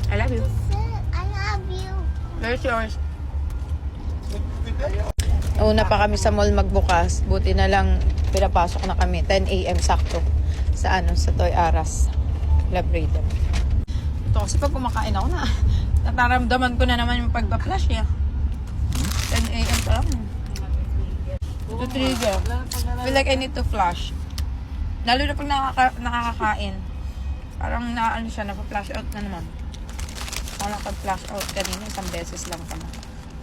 I love you. I love you. Where's yours? Una pa kami sa mall magbukas. Buti na lang pinapasok na kami. 10 a.m. sakto. Sa sa Toy Aras. Labrador. Ito kasi pag kumakain ako na, nataramdaman ko na naman yung pagpa-flash niya. 10 a.m. pa lang. To trigger. Feel like I need to flash. Lalo na pag nakakakain. Parang siya, napa-flash out na naman. Ako nakapag-flash out kanina, isang beses lang kami.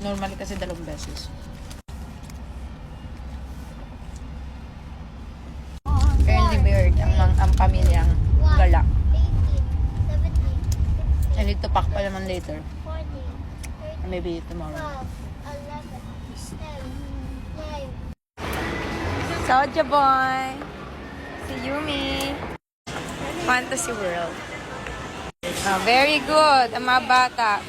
Normally kasi 2 beses. Early bird ang pamilyang gala. 18, 17, I need to pack pa naman later. 14, 13, Maybe tomorrow. 12, 11, 10, 9. Soja boy! Si Yumi! Fantasy World. Oh, very good! Ang mga bata.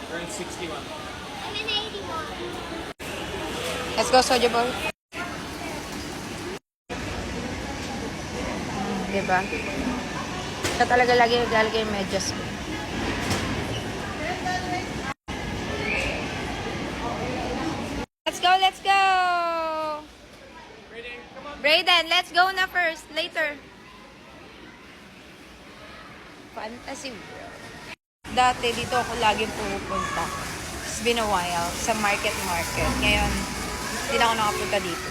We're in 61. I'm in 81. Let's go, Soja boy. Diba? Siya talaga lagi naglalagay yung medyas ko. Let's go, let's go! Brayden, let's go na first. Later. Fantasy World. Dati, dito ako laging pupunta. It's been a while. Sa market. Ngayon, hindi na ako nakapunta dito.